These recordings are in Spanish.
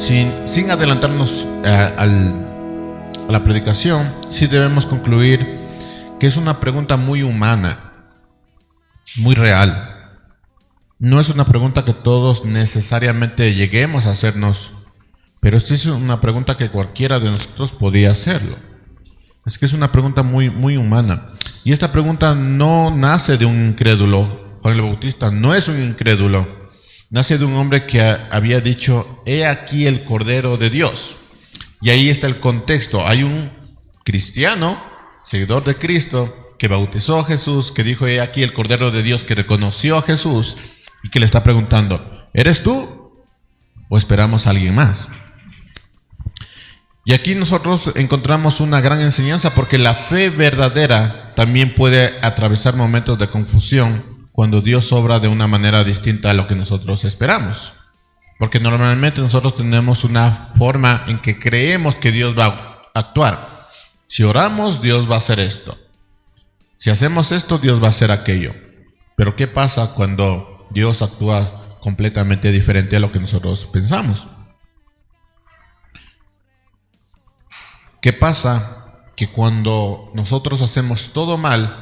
sin adelantarnos a la predicación, sí debemos concluir que es una pregunta muy humana, muy real. No es una pregunta que todos necesariamente lleguemos a hacernos, pero sí es una pregunta que cualquiera de nosotros podía hacerlo. Es que es una pregunta muy, muy humana. Y esta pregunta no nace de un incrédulo. Juan el Bautista no es un incrédulo. Nace de un hombre que había dicho: he aquí el Cordero de Dios. Y ahí está el contexto. Hay un cristiano, seguidor de Cristo, que bautizó a Jesús, que dijo: he aquí el Cordero de Dios, que reconoció a Jesús y que le está preguntando: ¿eres tú o esperamos a alguien más? Y aquí nosotros encontramos una gran enseñanza, porque la fe verdadera también puede atravesar momentos de confusión cuando Dios obra de una manera distinta a lo que nosotros esperamos. Porque normalmente nosotros tenemos una forma en que creemos que Dios va a actuar. Si oramos, Dios va a hacer esto. Si hacemos esto, Dios va a hacer aquello. Pero ¿qué pasa cuando Dios actúa completamente diferente a lo que nosotros pensamos? ¿Qué pasa? Que cuando nosotros hacemos todo mal,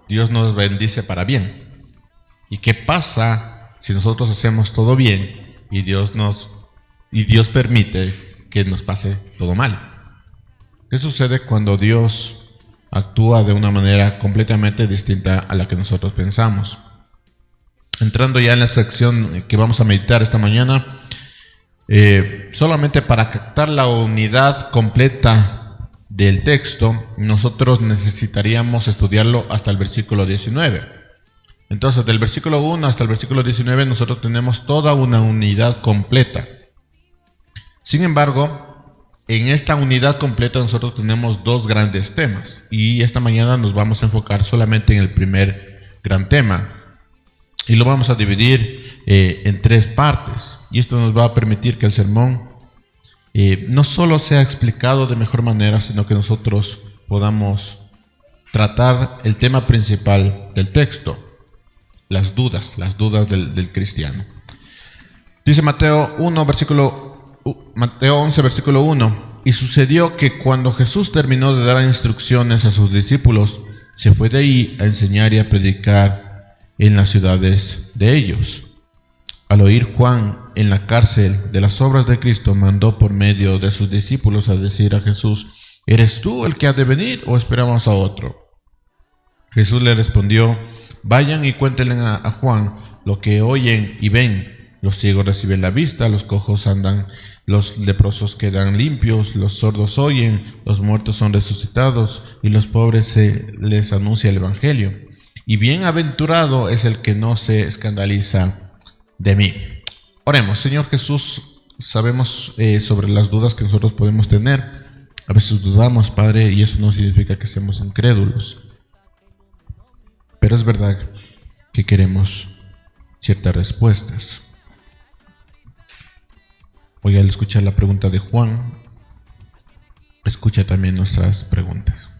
Dios nos bendice para bien. ¿Y qué pasa si nosotros hacemos todo bien y Dios permite que nos pase todo mal? ¿Qué sucede cuando Dios actúa de una manera completamente distinta a la que nosotros pensamos? Entrando ya en la sección que vamos a meditar esta mañana, solamente para captar la unidad completa del texto, nosotros necesitaríamos estudiarlo hasta el versículo 19. Entonces, del versículo 1 hasta el versículo 19, nosotros tenemos toda una unidad completa. Sin embargo, en esta unidad completa nosotros tenemos dos grandes temas, y esta mañana nos vamos a enfocar solamente en el primer gran tema, y lo vamos a dividir en tres partes, y esto nos va a permitir que el sermón no solo sea explicado de mejor manera, sino que nosotros podamos tratar el tema principal del texto, las dudas del cristiano. Dice Mateo 11, versículo 1: y sucedió que cuando Jesús terminó de dar instrucciones a sus discípulos, se fue de ahí a enseñar y a predicar en las ciudades de ellos. Al oír Juan en la cárcel de las obras de Cristo, mandó por medio de sus discípulos a decir a Jesús: ¿eres tú el que ha de venir o esperamos a otro? Jesús le respondió: vayan y cuéntenle a Juan lo que oyen y ven. Los ciegos reciben la vista, los cojos andan, los leprosos quedan limpios, los sordos oyen, los muertos son resucitados y los pobres se les anuncia el evangelio. Y bienaventurado es el que no se escandaliza de mí. Oremos. Señor Jesús, sabemos sobre las dudas que nosotros podemos tener. A veces dudamos, Padre, y eso no significa que seamos incrédulos. Pero es verdad que queremos ciertas respuestas. Hoy, al escuchar la pregunta de Juan, escucha también nuestras preguntas.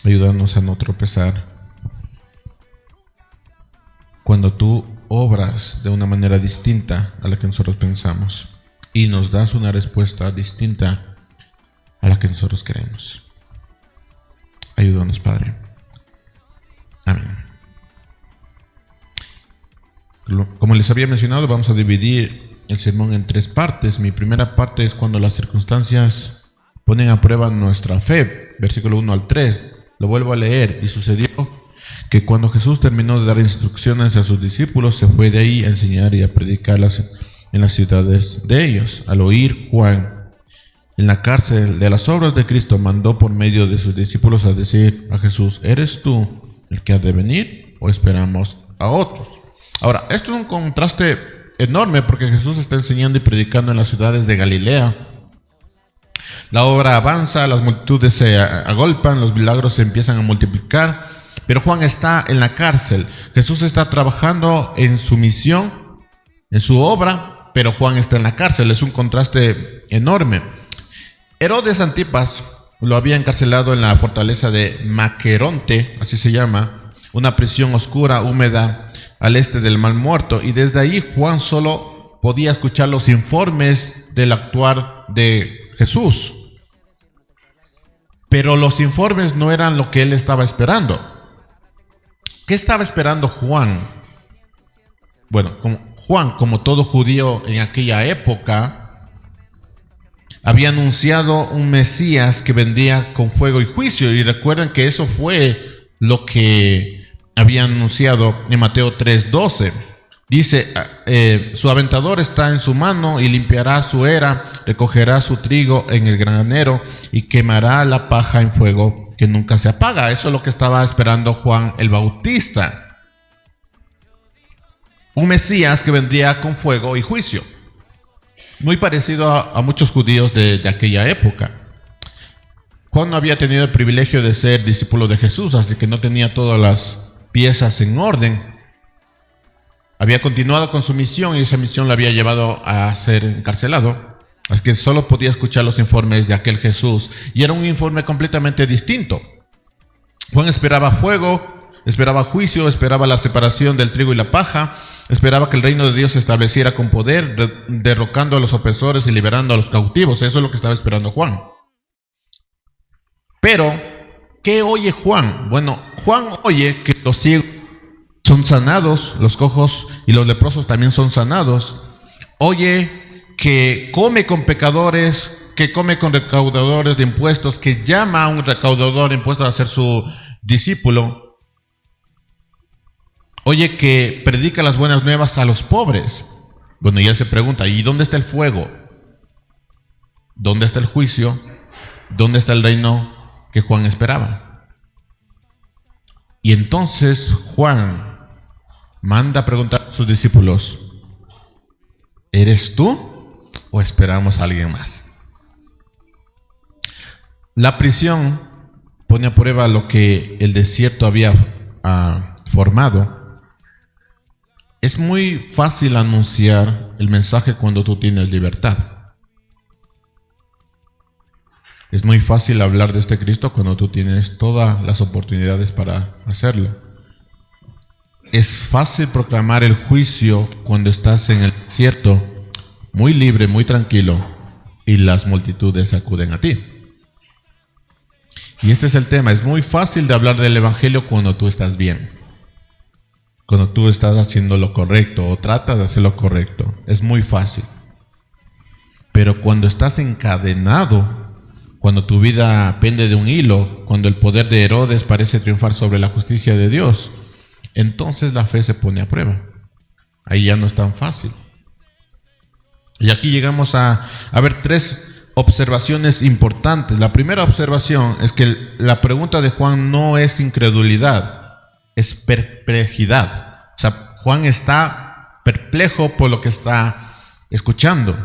Ayúdanos a no tropezar cuando tú obras de una manera distinta a la que nosotros pensamos y nos das una respuesta distinta a la que nosotros queremos. Ayúdanos, Padre. Amén. Como les había mencionado, vamos a dividir el sermón en tres partes. Mi primera parte es cuando las circunstancias ponen a prueba nuestra fe, versículo 1 al 3. Lo vuelvo a leer. Y sucedió que cuando Jesús terminó de dar instrucciones a sus discípulos, se fue de ahí a enseñar y a predicarlas en las ciudades de ellos. Al oír Juan en la cárcel de las obras de Cristo, mandó por medio de sus discípulos a decir a Jesús: ¿eres tú el que ha de venir o esperamos a otros? Ahora, esto es un contraste enorme, porque Jesús está enseñando y predicando en las ciudades de Galilea. La obra avanza, las multitudes se agolpan, los milagros se empiezan a multiplicar, pero Juan está en la cárcel. Jesús está trabajando en su misión, en su obra, pero Juan está en la cárcel. Es un contraste enorme. Herodes Antipas lo había encarcelado en la fortaleza de Maqueronte, así se llama, una prisión oscura, húmeda, al este del Mar Muerto, y desde ahí Juan solo podía escuchar los informes del actuar de Jesús. Pero los informes no eran lo que él estaba esperando. ¿Qué estaba esperando Juan? Bueno, Juan, como todo judío en aquella época, había anunciado un Mesías que vendría con fuego y juicio. Y recuerden que eso fue lo que había anunciado en Mateo 3:12. Dice, su aventador está en su mano y limpiará su era, recogerá su trigo en el granero y quemará la paja en fuego que nunca se apaga. Eso es lo que estaba esperando Juan el Bautista. Un Mesías que vendría con fuego y juicio. Muy parecido a muchos judíos de aquella época. Juan no había tenido el privilegio de ser discípulo de Jesús, así que no tenía todas las piezas en orden. Había continuado con su misión y esa misión la había llevado a ser encarcelado. Así que solo podía escuchar los informes de aquel Jesús. Y era un informe completamente distinto. Juan esperaba fuego, esperaba juicio, esperaba la separación del trigo y la paja. Esperaba que el reino de Dios se estableciera con poder, derrocando a los opresores y liberando a los cautivos. Eso es lo que estaba esperando Juan. Pero, ¿qué oye Juan? Bueno, Juan oye que los ciegos son sanados, los cojos y los leprosos también son sanados. Oye que come con pecadores, que come con recaudadores de impuestos, que llama a un recaudador de impuestos a ser su discípulo. Oye que predica las buenas nuevas a los pobres. Bueno, y él se pregunta, ¿y dónde está el fuego? ¿Dónde está el juicio? ¿Dónde está el reino que Juan esperaba? Y entonces Juan manda a preguntar a sus discípulos, ¿eres tú o esperamos a alguien más? La prisión pone a prueba lo que el desierto había formado. Es muy fácil anunciar el mensaje cuando tú tienes libertad. Es muy fácil hablar de este Cristo cuando tú tienes todas las oportunidades para hacerlo. Es fácil proclamar el juicio cuando estás en el desierto, muy libre, muy tranquilo, y las multitudes acuden a ti. Y este es el tema, es muy fácil de hablar del evangelio cuando tú estás bien, cuando tú estás haciendo lo correcto o tratas de hacer lo correcto, es muy fácil. Pero cuando estás encadenado, cuando tu vida pende de un hilo, cuando el poder de Herodes parece triunfar sobre la justicia de Dios, entonces la fe se pone a prueba. Ahí ya no es tan fácil. Y aquí llegamos a ver tres observaciones importantes. La primera observación es que la pregunta de Juan no es incredulidad, es perplejidad. O sea, Juan está perplejo por lo que está escuchando.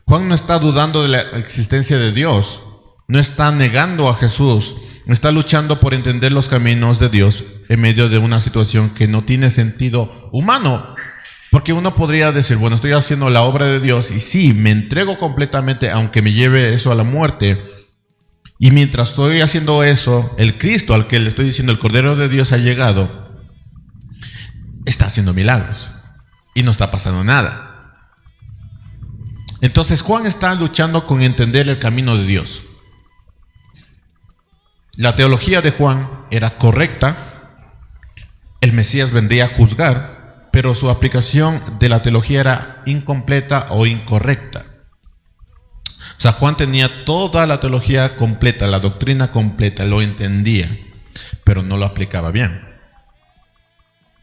Juan no está dudando de la existencia de Dios, no está negando a Jesús, está luchando por entender los caminos de Dios en medio de una situación que no tiene sentido humano. Porque uno podría decir, bueno, estoy haciendo la obra de Dios y sí, me entrego completamente aunque me lleve eso a la muerte. Y mientras estoy haciendo eso, el Cristo al que le estoy diciendo, el Cordero de Dios ha llegado, está haciendo milagros y no está pasando nada. Entonces Juan está luchando con entender el camino de Dios. La teología de Juan era correcta, el Mesías vendría a juzgar, pero su aplicación de la teología era incompleta o incorrecta. O sea, Juan tenía toda la teología completa, la doctrina completa, lo entendía, pero no lo aplicaba bien.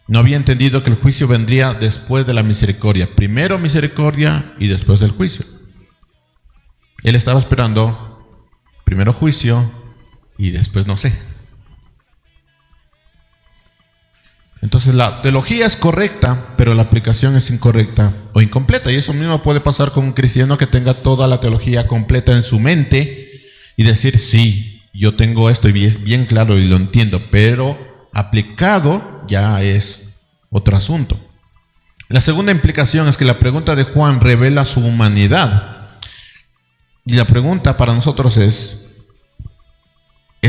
No había entendido que el juicio vendría después de la misericordia. Primero misericordia y después el juicio. Él estaba esperando primero juicio y después no sé. Entonces la teología es correcta, pero la aplicación es incorrecta o incompleta. Y eso mismo puede pasar con un cristiano que tenga toda la teología completa en su mente y decir, sí, yo tengo esto y es bien claro y lo entiendo, pero aplicado ya es otro asunto. La segunda implicación es que la pregunta de Juan revela su humanidad. Y la pregunta para nosotros ¿es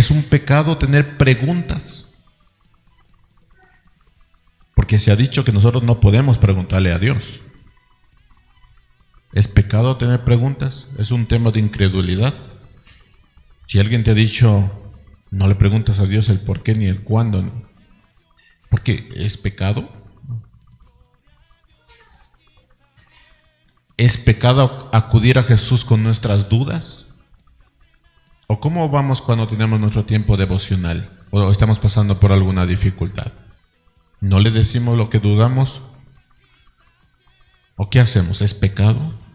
un pecado tener preguntas? Porque se ha dicho que nosotros no podemos preguntarle a Dios. pecado tener preguntas? ¿Es un tema de incredulidad? Si alguien te ha dicho, no le preguntas a Dios el por qué ni el cuándo, ¿no? ¿Por qué? ¿Es pecado? ¿Es pecado acudir a Jesús con nuestras dudas? ¿O cómo vamos cuando tenemos nuestro tiempo devocional o estamos pasando por alguna dificultad? ¿No le decimos lo que dudamos? ¿O qué hacemos? ¿Es pecado?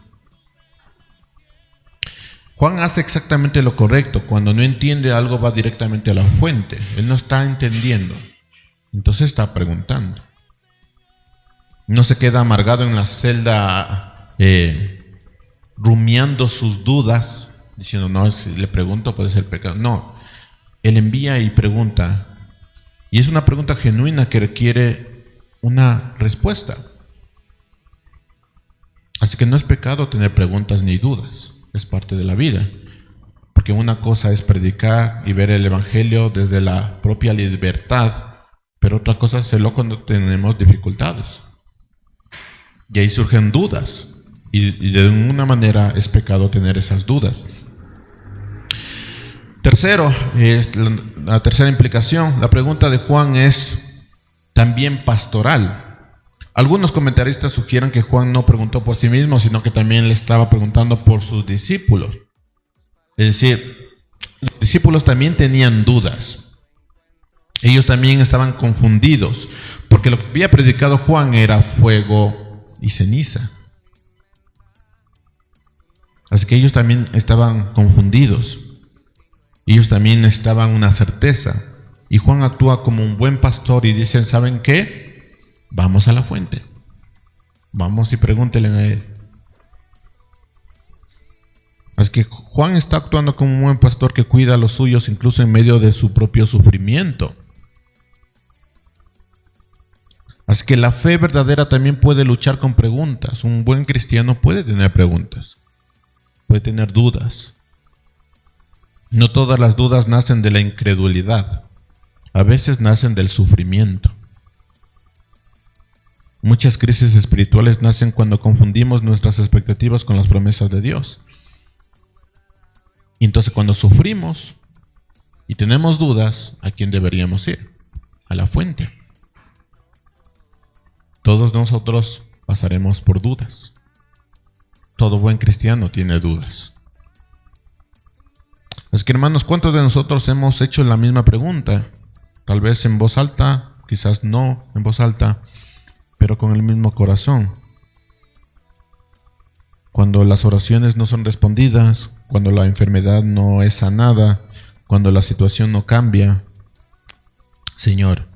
Juan hace exactamente lo correcto. Cuando no entiende algo, va directamente a la fuente. Él no está entendiendo. Entonces está preguntando. No se queda amargado en la celda rumiando sus dudas, diciendo, no, si le pregunto puede ser pecado. No, él envía y pregunta. Y es una pregunta genuina que requiere una respuesta. Así que no es pecado tener preguntas ni dudas. Es parte de la vida. Porque una cosa es predicar y ver el evangelio desde la propia libertad, pero otra cosa es hacerlo cuando tenemos dificultades. Y ahí surgen dudas. Y de alguna manera es pecado tener esas dudas. Tercero, la tercera implicación, la pregunta de Juan es también pastoral. Algunos comentaristas sugieren que Juan no preguntó por sí mismo, sino que también le estaba preguntando por sus discípulos. Es decir, los discípulos también tenían dudas. Ellos también estaban confundidos, porque lo que había predicado Juan era fuego y ceniza. Así que ellos también estaban confundidos. Ellos también necesitaban una certeza. Y Juan actúa como un buen pastor y dicen, ¿saben qué? Vamos a la fuente. Vamos y pregúntenle a él. Así que Juan está actuando como un buen pastor que cuida a los suyos incluso en medio de su propio sufrimiento. Así que la fe verdadera también puede luchar con preguntas. Un buen cristiano puede tener preguntas. Puede tener dudas. No todas las dudas nacen de la incredulidad. A veces nacen del sufrimiento. Muchas crisis espirituales nacen cuando confundimos nuestras expectativas con las promesas de Dios. Y entonces cuando sufrimos y tenemos dudas, ¿a quién deberíamos ir? A la fuente. Todos nosotros pasaremos por dudas. Todo buen cristiano tiene dudas. Así que hermanos, ¿cuántos de nosotros hemos hecho la misma pregunta? Tal vez en voz alta, quizás no en voz alta, pero con el mismo corazón. Cuando las oraciones no son respondidas, cuando la enfermedad no es sanada, cuando la situación no cambia. Señor,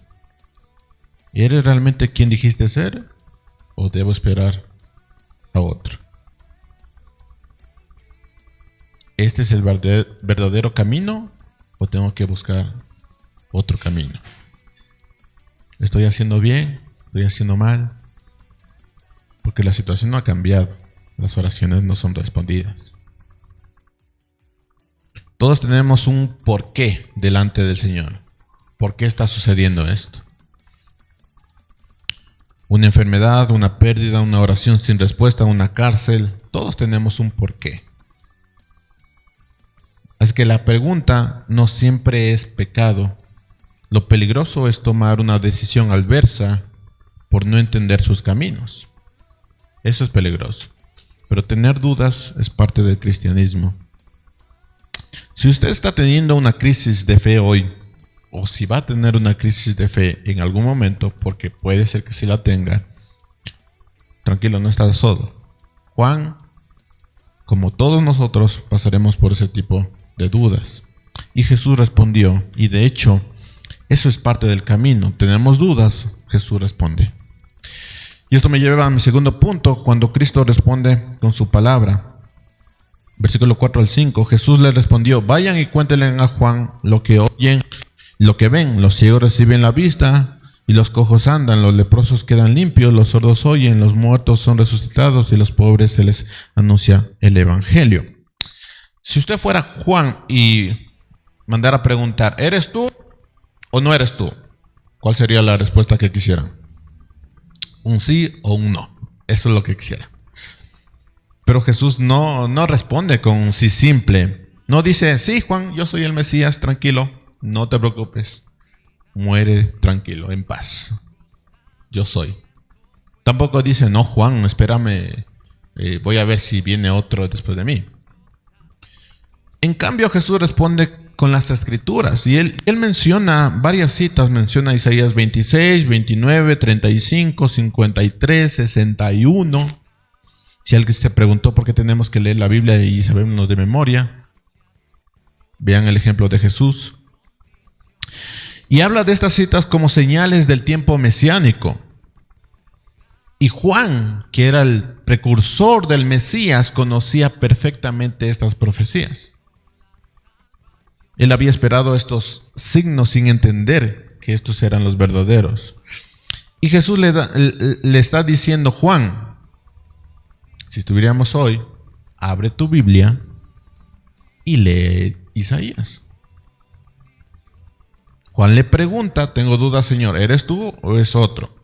¿eres realmente quien dijiste ser? ¿O debo esperar a otro? ¿Este es el verdadero camino? ¿O tengo que buscar otro camino? ¿Estoy haciendo bien? ¿Estoy haciendo mal? Porque la situación no ha cambiado. Las oraciones no son respondidas. Todos tenemos un porqué delante del Señor. ¿Por qué está sucediendo esto? Una enfermedad, una pérdida, una oración sin respuesta, una cárcel. Todos tenemos un porqué. Así que la pregunta no siempre es pecado. Lo peligroso es tomar una decisión adversa por no entender sus caminos. Eso es peligroso. Pero tener dudas es parte del cristianismo. Si usted está teniendo una crisis de fe hoy, o si va a tener una crisis de fe en algún momento, porque puede ser que sí la tenga, tranquilo, no está solo. Juan, como todos nosotros, pasaremos por ese tipo de dudas. Y Jesús respondió, y de hecho, eso es parte del camino. Tenemos dudas, Jesús responde. Y esto me lleva a mi segundo punto, cuando Cristo responde con su palabra. Versículo 4 al 5, Jesús les respondió, vayan y cuéntenle a Juan lo que oyen, lo que ven. Los ciegos reciben la vista y los cojos andan, los leprosos quedan limpios, los sordos oyen, los muertos son resucitados y los pobres se les anuncia el evangelio. Si usted fuera Juan y mandara a preguntar, ¿eres tú o no eres tú? ¿Cuál sería la respuesta que quisieran? Un sí o un no. Eso es lo que quisiera. Pero Jesús no responde con un sí simple. No dice, sí, Juan, yo soy el Mesías, tranquilo, no te preocupes. Muere tranquilo, en paz. Yo soy. Tampoco dice, no, Juan, espérame, voy a ver si viene otro después de mí. En cambio, Jesús responde con las escrituras. Y él menciona varias citas. Menciona Isaías 26, 29, 35, 53, 61. Si alguien se preguntó por qué tenemos que leer la Biblia y sabemos de memoria, vean el ejemplo de Jesús. Y habla de estas citas como señales del tiempo mesiánico. Y Juan, que era el precursor del Mesías, conocía perfectamente estas profecías. Él había esperado estos signos sin entender que estos eran los verdaderos. Y Jesús le está diciendo, Juan, si estuviéramos hoy, abre tu Biblia y lee Isaías. Juan le pregunta, tengo dudas, Señor, ¿eres tú o es otro?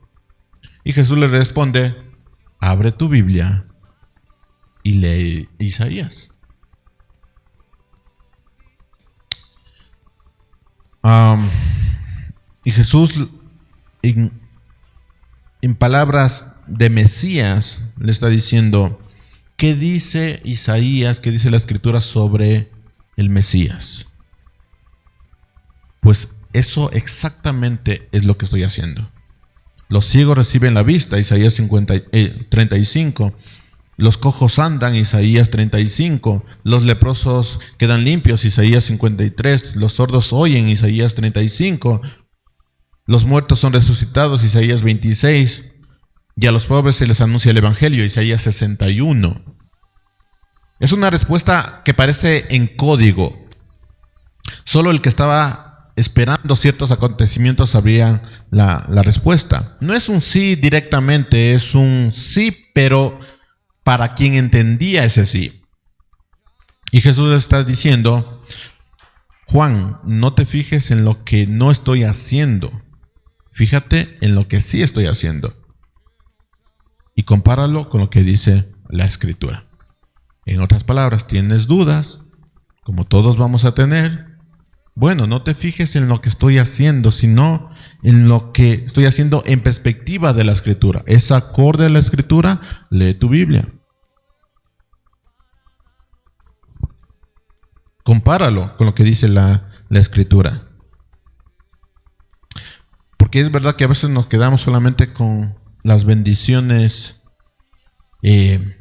Y Jesús le responde, abre tu Biblia y lee Isaías. Y Jesús, en palabras de Mesías, le está diciendo, ¿qué dice Isaías, qué dice la Escritura sobre el Mesías? Pues eso exactamente es lo que estoy haciendo. Los ciegos reciben la vista, Isaías 35. Los cojos andan, Isaías 35. Los leprosos quedan limpios, Isaías 53. Los sordos oyen, Isaías 35. Los muertos son resucitados, Isaías 26. Y a los pobres se les anuncia el Evangelio, Isaías 61. Es una respuesta que parece en código. Solo el que estaba esperando ciertos acontecimientos sabría la respuesta. No es un sí directamente, es un sí, pero para quien entendía ese sí. Y Jesús está diciendo, Juan, no te fijes en lo que no estoy haciendo. Fíjate en lo que sí estoy haciendo. Y compáralo con lo que dice la Escritura. En otras palabras, ¿tienes dudas? Como todos vamos a tener. Bueno, no te fijes en lo que estoy haciendo, sino en lo que estoy haciendo en perspectiva de la Escritura. ¿Es acorde a la Escritura? Lee tu Biblia. Compáralo con lo que dice la Escritura. Porque es verdad que a veces nos quedamos solamente con las bendiciones que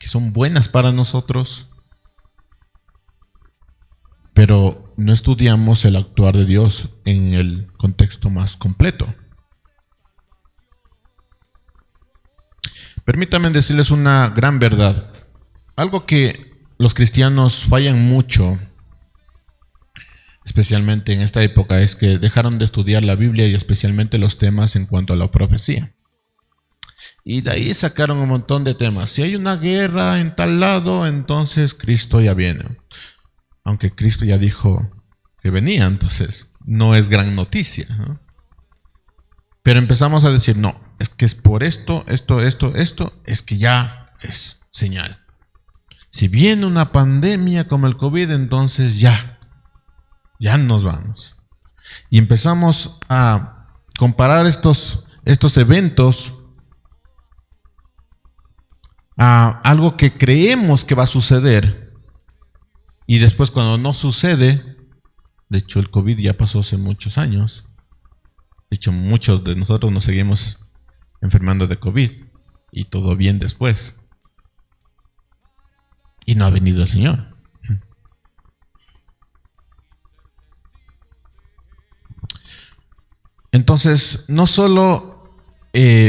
son buenas para nosotros, pero no estudiamos el actuar de Dios en el contexto más completo. Permítanme decirles una gran verdad. Algo que los cristianos fallan mucho, especialmente en esta época, es que dejaron de estudiar la Biblia y especialmente los temas en cuanto a la profecía. Y de ahí sacaron un montón de temas. Si hay una guerra en tal lado, entonces Cristo ya viene. Aunque Cristo ya dijo que venía, entonces no es gran noticia, ¿no? Pero empezamos a decir, no, es que es por esto, es que ya es señal. Si viene una pandemia como el COVID, entonces ya nos vamos. Y empezamos a comparar estos eventos a algo que creemos que va a suceder. Y después cuando no sucede, de hecho el COVID ya pasó hace muchos años. De hecho muchos de nosotros nos seguimos enfermando de COVID. Y todo bien después. Y no ha venido el Señor. Entonces, no solo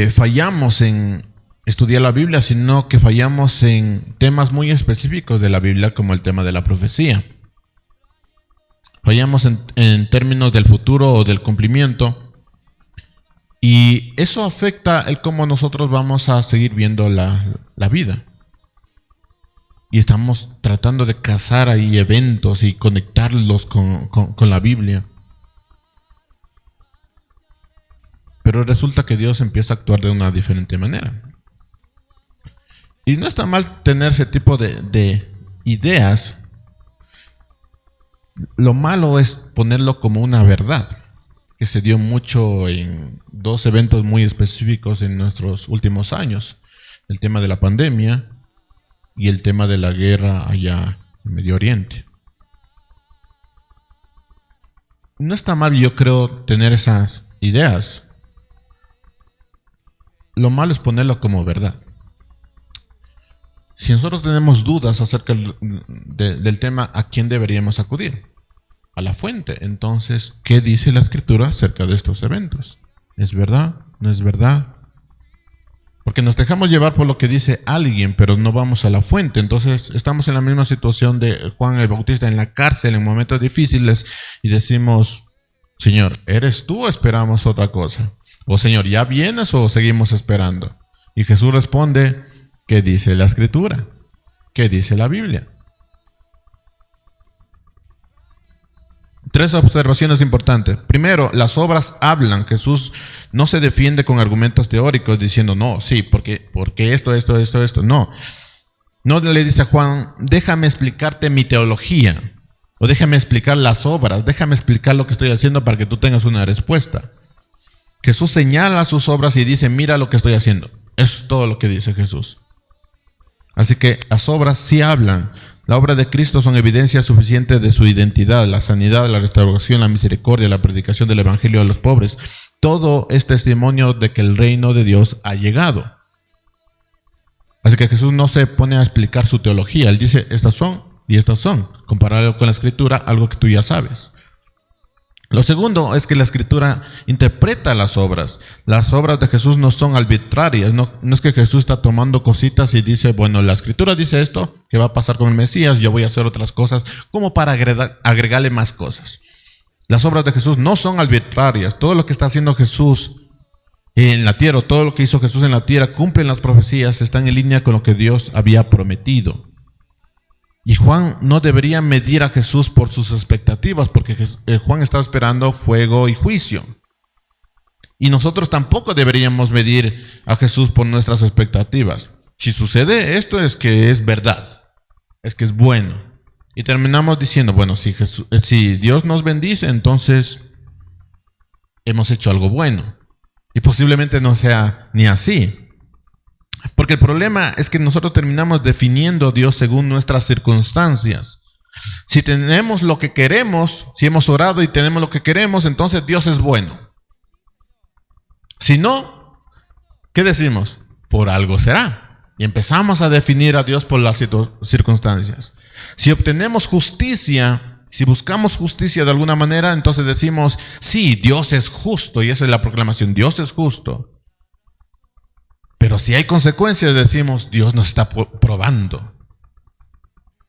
fallamos en estudiar la Biblia, sino que fallamos en temas muy específicos de la Biblia, como el tema de la profecía. Fallamos en términos del futuro o del cumplimiento. Y eso afecta el cómo nosotros vamos a seguir viendo la vida. Y estamos tratando de cazar ahí eventos y conectarlos con la Biblia. Pero resulta que Dios empieza a actuar de una diferente manera. Y no está mal tener ese tipo de ideas. Lo malo es ponerlo como una verdad, que se dio mucho en dos eventos muy específicos en nuestros últimos años. El tema de la pandemia y el tema de la guerra allá en Medio Oriente. No está mal, yo creo, tener esas ideas. Lo malo es ponerlo como verdad. Si nosotros tenemos dudas acerca del tema, ¿a quién deberíamos acudir? A la fuente. Entonces, ¿qué dice la Escritura acerca de estos eventos? ¿Es verdad? ¿No es verdad? Porque nos dejamos llevar por lo que dice alguien, pero no vamos a la fuente. Entonces, estamos en la misma situación de Juan el Bautista en la cárcel en momentos difíciles y decimos, Señor, ¿eres tú o esperamos otra cosa? O Señor, ¿ya vienes o seguimos esperando? Y Jesús responde, ¿qué dice la Escritura? ¿Qué dice la Biblia? Tres observaciones importantes. Primero, las obras hablan. Jesús no se defiende con argumentos teóricos diciendo, no, sí, porque esto. No. No le dice a Juan, déjame explicarte mi teología. O déjame explicar las obras. Déjame explicar lo que estoy haciendo para que tú tengas una respuesta. Jesús señala sus obras y dice, mira lo que estoy haciendo. Eso es todo lo que dice Jesús. Así que las obras sí hablan. La obra de Cristo son evidencia suficiente de su identidad, la sanidad, la restauración, la misericordia, la predicación del evangelio a los pobres. Todo es testimonio de que el reino de Dios ha llegado. Así que Jesús no se pone a explicar su teología. Él dice, estas son y estas son. Compararlo con la Escritura, algo que tú ya sabes. Lo segundo es que la Escritura interpreta las obras. Las obras de Jesús no son arbitrarias. No es que Jesús está tomando cositas y dice, bueno, la Escritura dice esto, que va a pasar con el Mesías, yo voy a hacer otras cosas, como para agregarle más cosas. Las obras de Jesús no son arbitrarias. Todo lo que está haciendo Jesús en la tierra, todo lo que hizo Jesús en la tierra, cumplen las profecías, están en línea con lo que Dios había prometido. Y Juan no debería medir a Jesús por sus expectativas, porque Juan estaba esperando fuego y juicio. Y nosotros tampoco deberíamos medir a Jesús por nuestras expectativas. Si sucede esto es que es verdad, es que es bueno. Y terminamos diciendo, bueno, si Dios nos bendice, entonces hemos hecho algo bueno. Y posiblemente no sea ni así. Porque el problema es que nosotros terminamos definiendo a Dios según nuestras circunstancias. Si tenemos lo que queremos, si hemos orado y tenemos lo que queremos, entonces Dios es bueno. Si no, ¿qué decimos? Por algo será. Y empezamos a definir a Dios por las circunstancias. Si obtenemos justicia, si buscamos justicia de alguna manera, entonces decimos, sí, Dios es justo. Y esa es la proclamación, Dios es justo. Pero si hay consecuencias, decimos, Dios nos está probando.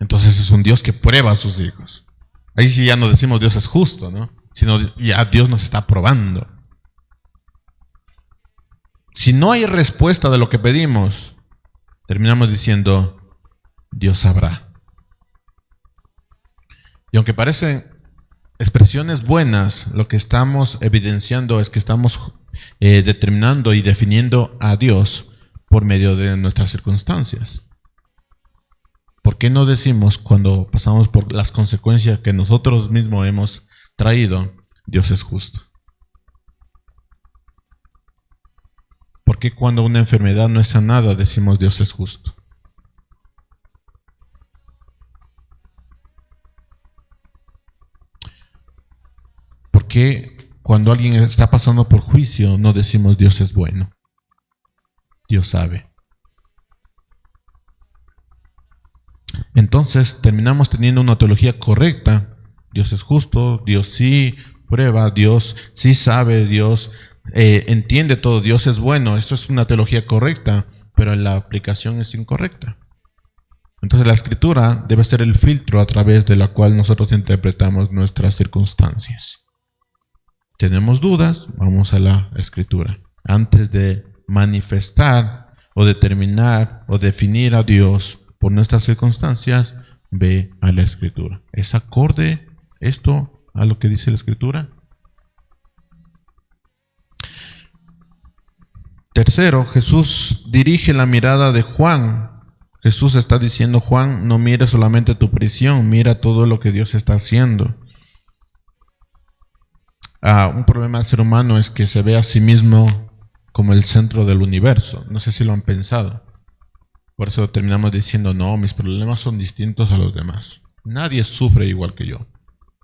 Entonces es un Dios que prueba a sus hijos. Ahí sí ya no decimos Dios es justo, ¿no? Sino ya Dios nos está probando. Si no hay respuesta de lo que pedimos, terminamos diciendo, Dios sabrá. Y aunque parecen expresiones buenas, lo que estamos evidenciando es que estamos determinando y definiendo a Dios por medio de nuestras circunstancias. ¿Por qué no decimos cuando pasamos por las consecuencias que nosotros mismos hemos traído, Dios es justo? ¿Por qué cuando una enfermedad no es sanada decimos Dios es justo? ¿Por qué cuando alguien está pasando por juicio no decimos Dios es bueno? Dios sabe. Entonces terminamos teniendo una teología correcta. Dios es justo, Dios sí prueba, Dios sí sabe, Dios entiende todo, Dios es bueno. Esto es una teología correcta, pero la aplicación es incorrecta. Entonces la Escritura debe ser el filtro a través de la cual nosotros interpretamos nuestras circunstancias. Tenemos dudas, vamos a la Escritura. Antes de manifestar o determinar o definir a Dios por nuestras circunstancias, ve a la Escritura. ¿Es acorde esto a lo que dice la Escritura? Tercero, Jesús dirige la mirada de Juan Jesús está diciendo: Juan, no mires solamente tu prisión, mira todo lo que Dios está haciendo. Un problema del ser humano es que se ve a sí mismo como el centro del universo. No sé si lo han pensado. Por eso terminamos diciendo: no, mis problemas son distintos a los demás. Nadie sufre igual que yo.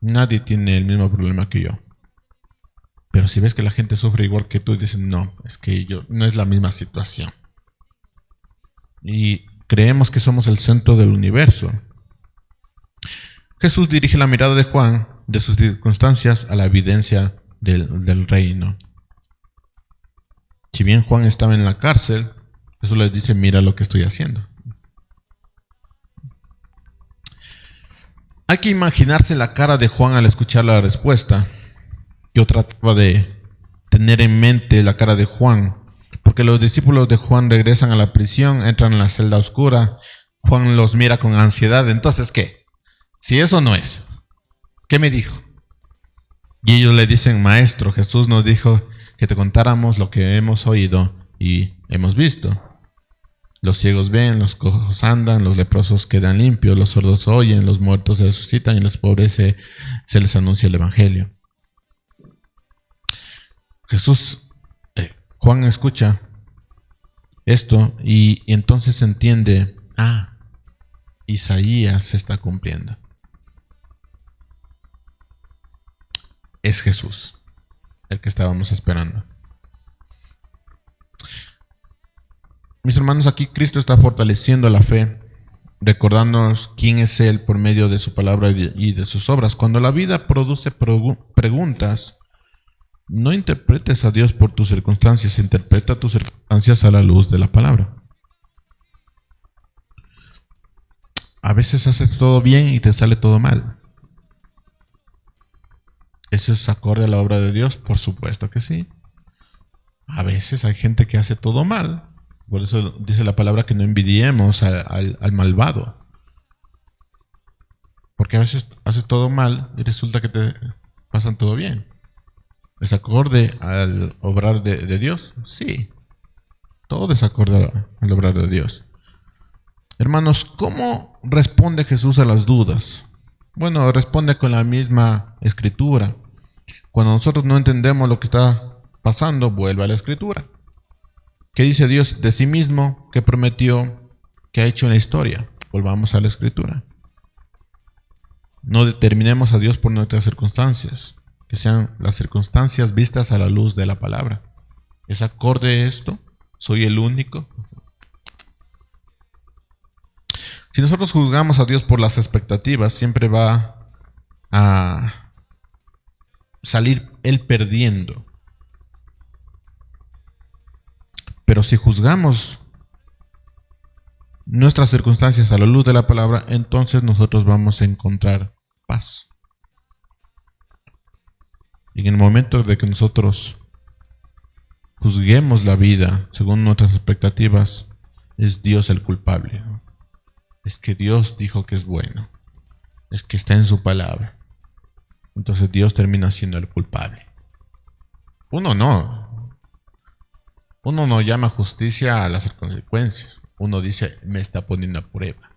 Nadie tiene el mismo problema que yo. Pero si ves que la gente sufre igual que tú, dices: no, es que yo no es la misma situación. Y creemos que somos el centro del universo. Jesús dirige la mirada de Juan de sus circunstancias a la evidencia del reino. Si bien Juan estaba en la cárcel, Jesús les dice: mira lo que estoy haciendo. Hay que imaginarse la cara de Juan al escuchar la respuesta. Yo trataba de tener en mente la cara de Juan, porque los discípulos de Juan regresan a la prisión, entran en la celda oscura. Juan los mira con ansiedad. Entonces, ¿qué? Si eso no es, ¿qué me dijo? Y ellos le dicen: Maestro, Jesús nos dijo que te contáramos lo que hemos oído y hemos visto. Los ciegos ven, los cojos andan, los leprosos quedan limpios, los sordos oyen, los muertos se resucitan y a los pobres se les anuncia el evangelio. Juan escucha esto y entonces entiende: Isaías se está cumpliendo. Es Jesús el que estábamos esperando. Mis hermanos, aquí Cristo está fortaleciendo la fe, recordándonos quién es Él por medio de su palabra y de sus obras. Cuando la vida produce preguntas, no interpretes a Dios por tus circunstancias, interpreta tus circunstancias a la luz de la palabra. A veces haces todo bien y te sale todo mal. ¿Eso es acorde a la obra de Dios? Por supuesto que sí. A veces hay gente que hace todo mal. Por eso dice la palabra que no envidiemos al malvado. Porque a veces haces todo mal y resulta que te pasan todo bien. ¿Es acorde al obrar de Dios? Sí. Todo es acorde al obrar de Dios. Hermanos, ¿cómo responde Jesús a las dudas? Bueno, responde con la misma escritura. Cuando nosotros no entendemos lo que está pasando, vuelve a la escritura. ¿Qué dice Dios de sí mismo? ¿Qué prometió? ¿Qué ha hecho en la historia? Volvamos a la escritura. No determinemos a Dios por nuestras circunstancias, que sean las circunstancias vistas a la luz de la palabra. ¿Es acorde esto? ¿Soy el único? Si nosotros juzgamos a Dios por las expectativas, siempre va a salir Él perdiendo. Pero si juzgamos nuestras circunstancias a la luz de la palabra, entonces nosotros vamos a encontrar paz. Y en el momento de que nosotros juzguemos la vida según nuestras expectativas, es Dios el culpable. Es que Dios dijo que es bueno. Es que está en su palabra. Entonces Dios termina siendo el culpable. Uno no llama justicia a las consecuencias. Uno dice: me está poniendo a prueba.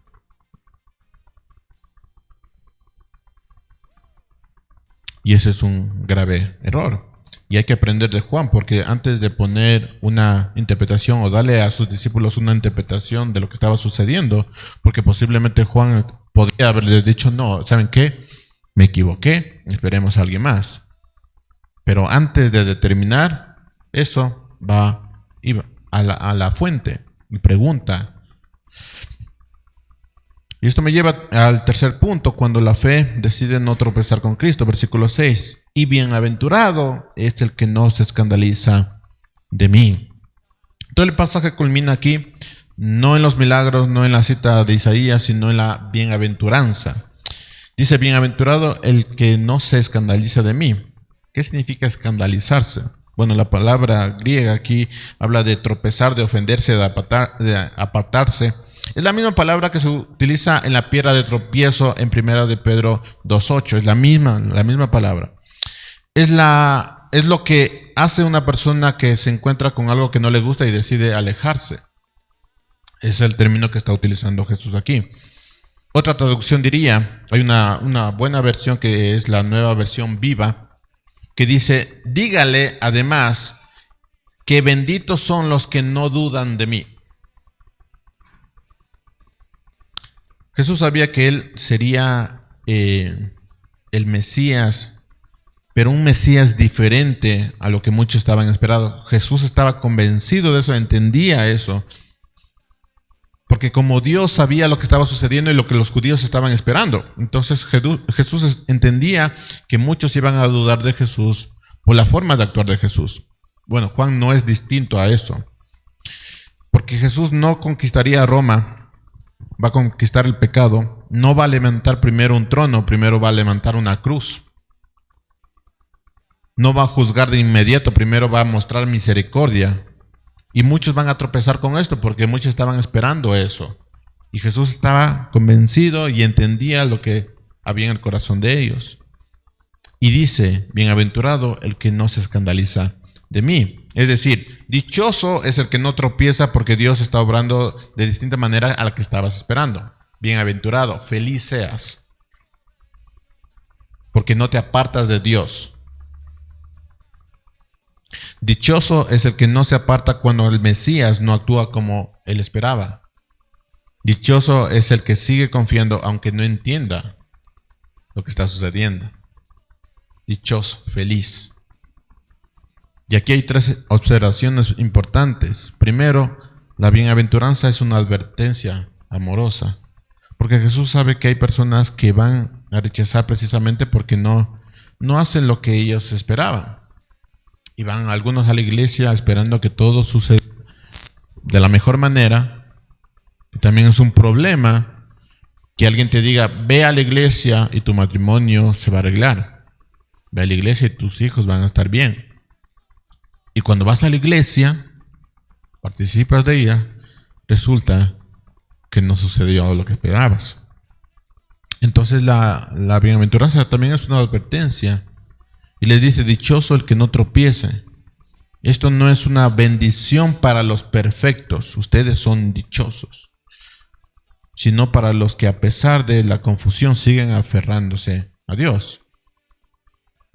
Y ese es un grave error. Y hay que aprender de Juan, porque antes de poner una interpretación o darle a sus discípulos una interpretación de lo que estaba sucediendo, porque posiblemente Juan podría haberles dicho: no, ¿saben qué? Me equivoqué, esperemos a alguien más. Pero antes de determinar eso, va a la fuente y pregunta. Y esto me lleva al tercer punto, cuando la fe decide no tropezar con Cristo, versículo 6. Y bienaventurado es el que no se escandaliza de mí. Todo el pasaje culmina aquí, no en los milagros, no en la cita de Isaías, sino en la bienaventuranza. Dice: bienaventurado el que no se escandaliza de mí. ¿Qué significa escandalizarse? Bueno, la palabra griega aquí habla de tropezar, de ofenderse, de apartarse. Es la misma palabra que se utiliza en la piedra de tropiezo en 1 de Pedro 2:8. Es la misma palabra. Es lo que hace una persona que se encuentra con algo que no le gusta y decide alejarse. Es el término que está utilizando Jesús aquí. Otra traducción diría, hay una buena versión que es la Nueva Versión Viva, que dice, dígale además que benditos son los que no dudan de mí. Jesús sabía que él sería el Mesías, pero un Mesías diferente a lo que muchos estaban esperando. Jesús estaba convencido de eso, entendía eso, porque como Dios sabía lo que estaba sucediendo y lo que los judíos estaban esperando. Entonces Jesús entendía que muchos iban a dudar de Jesús por la forma de actuar de Jesús. Bueno, Juan no es distinto a eso, porque Jesús no conquistaría a Roma, va a conquistar el pecado, no va a levantar primero un trono, primero va a levantar una cruz. No va a juzgar de inmediato, primero va a mostrar misericordia. Y muchos van a tropezar con esto porque muchos estaban esperando eso. Y Jesús estaba convencido y entendía lo que había en el corazón de ellos. Y dice, bienaventurado el que no se escandaliza de mí. Es decir, dichoso es el que no tropieza porque Dios está obrando de distinta manera a la que estabas esperando. Bienaventurado, feliz seas, porque no te apartas de Dios. Dichoso es el que no se aparta cuando el Mesías no actúa como él esperaba. Dichoso es el que sigue confiando aunque no entienda lo que está sucediendo. Dichoso, feliz. Y aquí hay tres observaciones importantes. Primero, la bienaventuranza es una advertencia amorosa, porque Jesús sabe que hay personas que van a rechazar precisamente porque no hacen lo que ellos esperaban. Y van algunos a la iglesia esperando que todo suceda de la mejor manera. Y también es un problema que alguien te diga, ve a la iglesia y tu matrimonio se va a arreglar. Ve a la iglesia y tus hijos van a estar bien. Y cuando vas a la iglesia, participas de ella, resulta que no sucedió lo que esperabas. Entonces la bienaventuranza también es una advertencia. Y les dice, dichoso el que no tropiece. Esto no es una bendición para los perfectos, ustedes son dichosos, sino para los que a pesar de la confusión siguen aferrándose a Dios.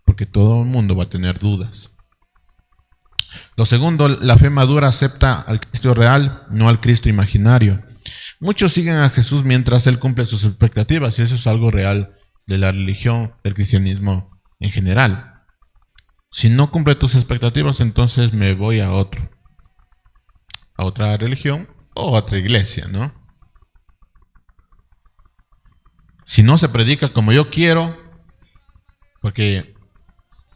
Porque todo el mundo va a tener dudas. Lo segundo, la fe madura acepta al Cristo real, no al Cristo imaginario. Muchos siguen a Jesús mientras Él cumple sus expectativas, y eso es algo real de la religión, del cristianismo en general. Si no cumple tus expectativas, entonces me voy a otra religión o a otra iglesia, ¿no? Si no se predica como yo quiero, porque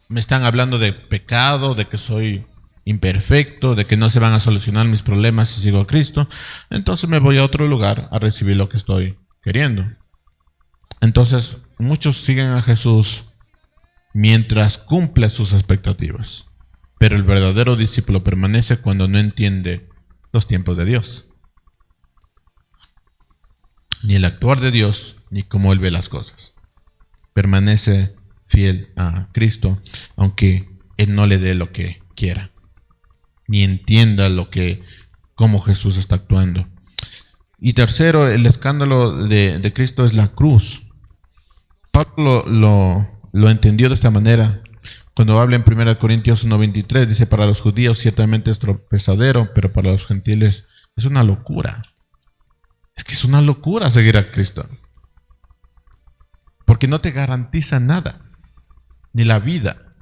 me están hablando de pecado, de que soy imperfecto, de que no se van a solucionar mis problemas si sigo a Cristo, entonces me voy a otro lugar a recibir lo que estoy queriendo. Entonces, muchos siguen a Jesús mientras cumple sus expectativas. Pero el verdadero discípulo permanece cuando no entiende los tiempos de Dios, ni el actuar de Dios, ni cómo Él ve las cosas. Permanece fiel a Cristo, aunque Él no le dé lo que quiera, ni entienda cómo Jesús está actuando. Y tercero, el escándalo de Cristo es la cruz. Pablo lo entendió de esta manera. Cuando habla en 1 Corintios 1:23, dice, para los judíos ciertamente es tropezadero, pero para los gentiles es una locura. Es que es una locura seguir a Cristo. Porque no te garantiza nada, ni la vida.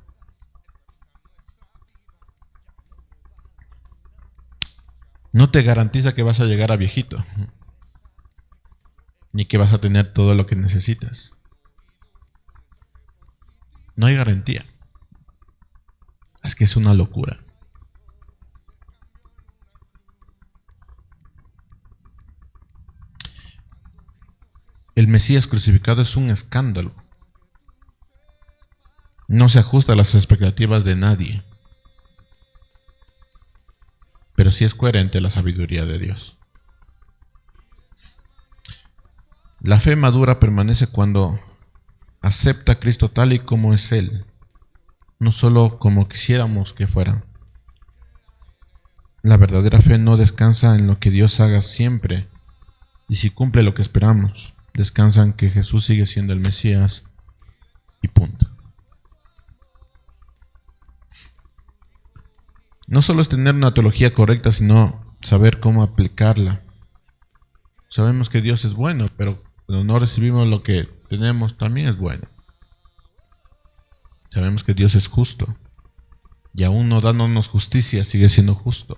No te garantiza que vas a llegar a viejito, ni que vas a tener todo lo que necesitas. No hay garantía. Es que es una locura. El Mesías crucificado es un escándalo. No se ajusta a las expectativas de nadie, pero sí es coherente a la sabiduría de Dios. La fe madura permanece cuando acepta a Cristo tal y como es Él, no solo como quisiéramos que fuera. La verdadera fe no descansa en lo que Dios haga siempre y si cumple lo que esperamos. Descansa en que Jesús sigue siendo el Mesías y punto. No solo es tener una teología correcta, sino saber cómo aplicarla. Sabemos que Dios es bueno, pero cuando no recibimos lo que tenemos, también es bueno. Sabemos que Dios es justo y aún no dándonos justicia, sigue siendo justo.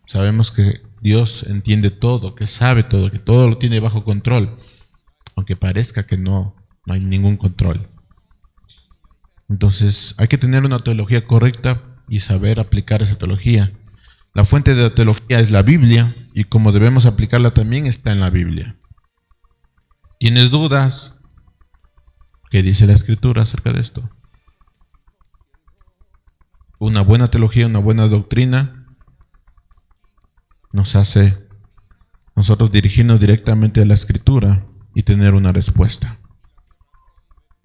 Sabemos que Dios entiende todo, que sabe todo, que todo lo tiene bajo control, aunque parezca que no hay ningún control. Entonces hay que tener una teología correcta y saber aplicar esa teología. La fuente de la teología es la Biblia y como debemos aplicarla también está en la Biblia. ¿Tienes dudas? ¿Qué dice la Escritura acerca de esto? Una buena teología, una buena doctrina nos hace nosotros dirigirnos directamente a la Escritura y tener una respuesta.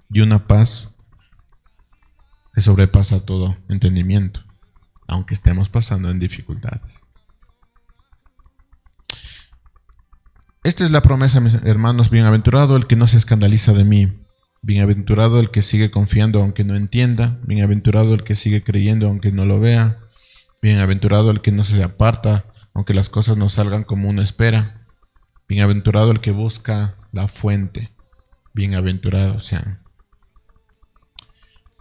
Y una paz que sobrepasa todo entendimiento, aunque estemos pasando en dificultades. Esta es la promesa, mis hermanos: bienaventurado el que no se escandaliza de mí, bienaventurado el que sigue confiando aunque no entienda, bienaventurado el que sigue creyendo aunque no lo vea, bienaventurado el que no se aparta aunque las cosas no salgan como uno espera, bienaventurado el que busca la fuente, bienaventurados sean.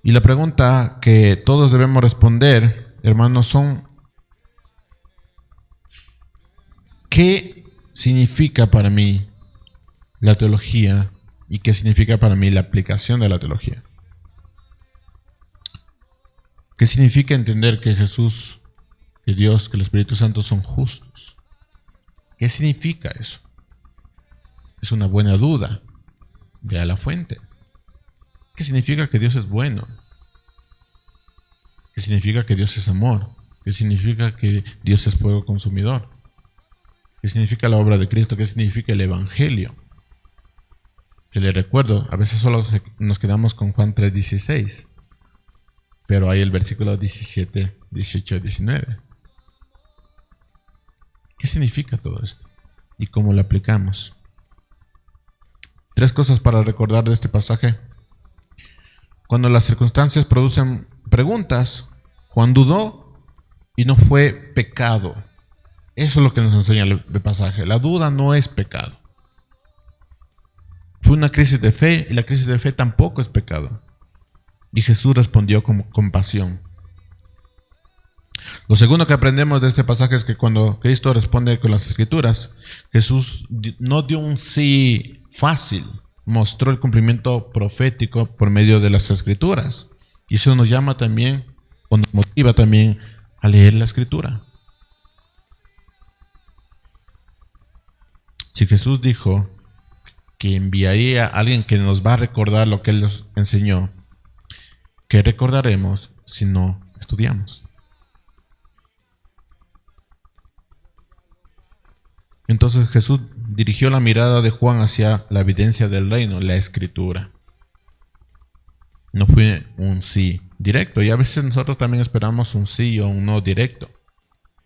Y la pregunta que todos debemos responder, hermanos, son: ¿qué significa para mí la teología y qué significa para mí la aplicación de la teología? ¿Qué significa entender que Jesús, que Dios, que el Espíritu Santo son justos? ¿Qué significa eso? Es una buena duda. Ve a la fuente. ¿Qué significa que Dios es bueno? ¿Qué significa que Dios es amor? ¿Qué significa que Dios es fuego consumidor? ¿Qué significa la obra de Cristo? ¿Qué significa el Evangelio? Que le recuerdo, a veces solo nos quedamos con Juan 3:16, pero hay el versículo 17, 18, 19. ¿Qué significa todo esto? ¿Y cómo lo aplicamos? 3 cosas para recordar de este pasaje. Cuando las circunstancias producen preguntas, Juan dudó y no fue pecado. Eso es lo que nos enseña el pasaje. La duda no es pecado. Fue una crisis de fe y la crisis de fe tampoco es pecado. Y Jesús respondió con compasión. Lo segundo que aprendemos de este pasaje es que cuando Cristo responde con las Escrituras, Jesús no dio un sí fácil, mostró el cumplimiento profético por medio de las Escrituras. Y eso nos llama también, o nos motiva también a leer la Escritura. Si Jesús dijo que enviaría a alguien que nos va a recordar lo que Él nos enseñó, ¿qué recordaremos si no estudiamos? Entonces Jesús dirigió la mirada de Juan hacia la evidencia del reino, la Escritura. No fue un sí directo. Y a veces nosotros también esperamos un sí o un no directo.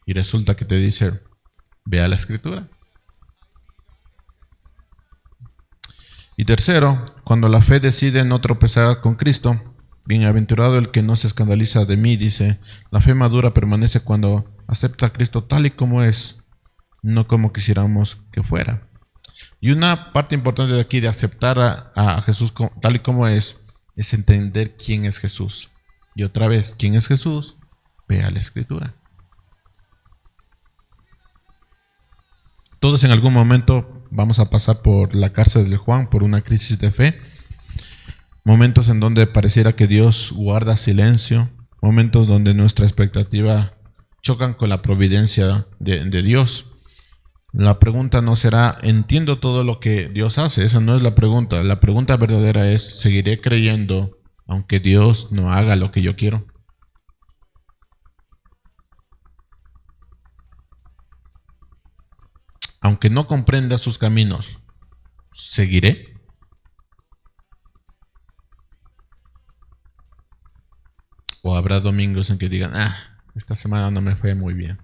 Y resulta que te dice: ve a la Escritura. Y tercero, cuando la fe decide no tropezar con Cristo, bienaventurado el que no se escandaliza de mí, dice, la fe madura permanece cuando acepta a Cristo tal y como es, no como quisiéramos que fuera. Y una parte importante de aquí de aceptar a Jesús tal y como es entender quién es Jesús. Y otra vez, ¿quién es Jesús? Ve a la Escritura. Todos en algún momento vamos a pasar por la cárcel de Juan, por una crisis de fe. Momentos en donde pareciera que Dios guarda silencio. Momentos donde nuestra expectativa chocan con la providencia de Dios. La pregunta no será, ¿entiendo todo lo que Dios hace? Esa no es la pregunta. La pregunta verdadera es, ¿seguiré creyendo aunque Dios no haga lo que yo quiero? Aunque no comprenda sus caminos, ¿seguiré? ¿O habrá domingos en que digan, esta semana no me fue muy bien.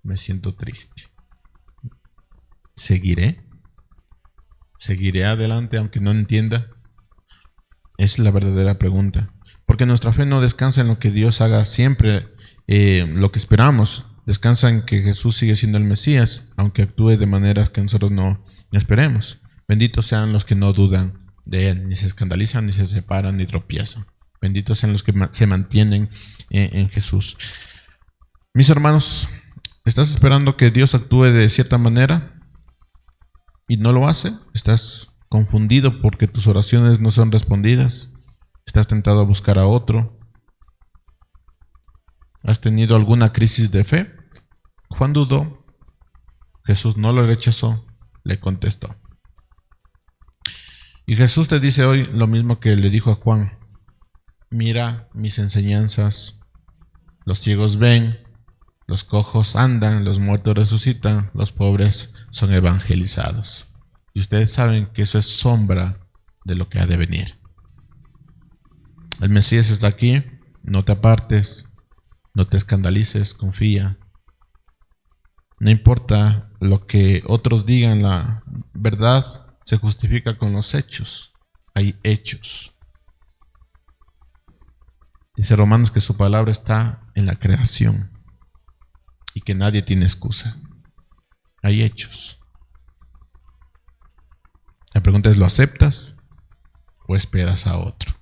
Me siento triste. ¿Seguiré? ¿Seguiré adelante aunque no entienda? Es la verdadera pregunta. Porque nuestra fe no descansa en lo que Dios haga siempre, lo que esperamos. Descansa en que Jesús sigue siendo el Mesías, aunque actúe de maneras que nosotros no esperemos. Benditos sean los que no dudan de Él, ni se escandalizan, ni se separan, ni tropiezan. Benditos sean los que se mantienen en Jesús. Mis hermanos, ¿estás esperando que Dios actúe de cierta manera y no lo hace? ¿Estás confundido porque tus oraciones no son respondidas? ¿Estás tentado a buscar a otro? ¿Has tenido alguna crisis de fe? Juan dudó. Jesús no lo rechazó, le contestó. Y Jesús te dice hoy lo mismo que le dijo a Juan. Mira mis enseñanzas. Los ciegos ven, los cojos andan, los muertos resucitan, los pobres son evangelizados. Y ustedes saben que eso es sombra de lo que ha de venir. El Mesías está aquí, no te apartes, no te escandalices, confía. No importa lo que otros digan, la verdad se justifica con los hechos. Hay hechos. Dice Romanos que su palabra está en la creación y que nadie tiene excusa. Hay hechos. La pregunta es, ¿lo aceptas o esperas a otro?